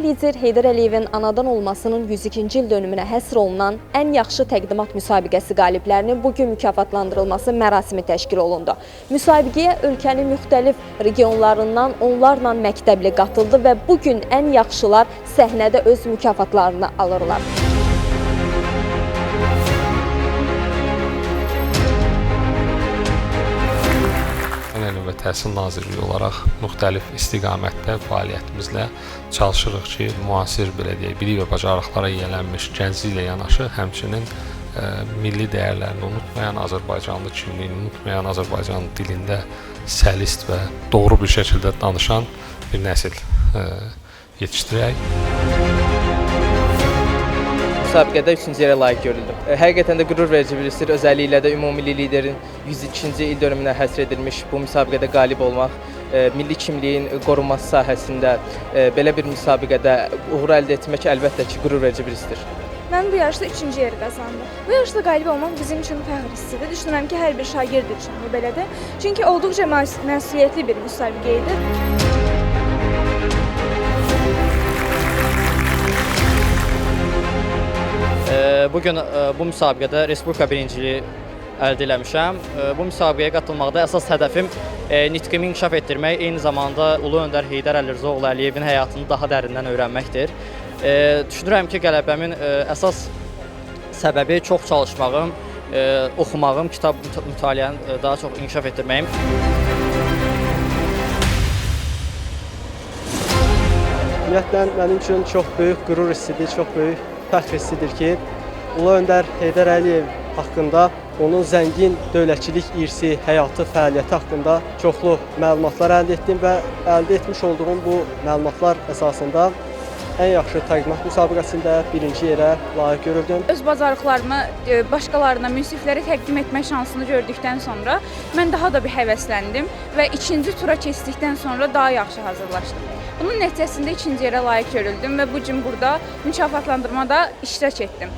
lider Heydər Əliyevin anadan olmasının 102-ci il dönümünə həsr olunan ən yaxşı təqdimat müsabiqəsi qaliblərinin bugün mükafatlandırılması mərasimi təşkil olundu. Müsabiqəyə ölkənin müxtəlif regionlarından onlarla məktəbli qatıldı və bugün ən yaxşılar səhnədə öz mükafatlarını alırlar. Elm və Təhsil Nazirliyi olaraq müxtəlif istiqamətdə fəaliyyətimizlə çalışırıq ki, müasir bilik və bacarıqlara yiyələnmiş gənclik ilə yanaşı, həmçinin milli dəyərlərini unutmayan, Azərbaycanlı kimliyini unutmayan, Azərbaycan dilində səlist və doğru bir şəkildə danışan bir nəsil yetişdirək. Müsabiqədə 3-cü yerə layiq görüldüm. Həqiqətən də qürur verici bir hissdir. Özəlliklə də ümummilli liderin 102-ci il dönümünə həsr edilmiş bu müsabiqədə qalib olmaq, milli kimliyin qorunması sahəsində belə bir müsabiqədə uğur əldə etmək əlbəttə ki, qürur verici bir hissdir. Mən bu yarışda 3-cü yeri qazandım. Bu yarışda qalib olmaq bizim üçün fəxr hissidir. Düşünürəm ki, hər bir şagird üçün bu belədir. Çünki olduqca məsuliyyətli bir müsabiqə idi. Bugün bu müsabiqədə Respublika birinciliyi əldə eləmişəm. Bu müsabiqəyə qatılmaqda əsas hədəfim nitqimi inkişaf etdirmək, eyni zamanda Ulu Öndər Heydər Əli Əliyevin həyatını daha dərindən öyrənməkdir. Düşünürəm ki, qələbəmin əsas səbəbi çox çalışmağım, oxumağım, kitab mütaliəni daha çox inkişaf etdirməyim. Ümumiyyətlə, mənim üçün çox böyük qürur hissidir, çox böyük fəxr hissidir ki, Ulu Öndər Heydər Əliyev haqqında, onun zəngin dövlətçilik irsi, həyatı, fəaliyyəti haqqında çoxlu məlumatlar əldə etdim və əldə etmiş olduğum bu məlumatlar əsasında ən yaxşı təqdimat müsabiqəsində birinci yerə layiq görüldüm. Öz bacarıqlarımı başqalarına, münsiflərə təqdim etmək şansını gördükdən sonra mən daha da bir həvəsləndim və ikinci tura keçdikdən sonra daha yaxşı hazırlaşdım. Bunun nəticəsində ikinci yerə layiq görüldüm və bu gün burada mükafatlandırmada iştirak etdim.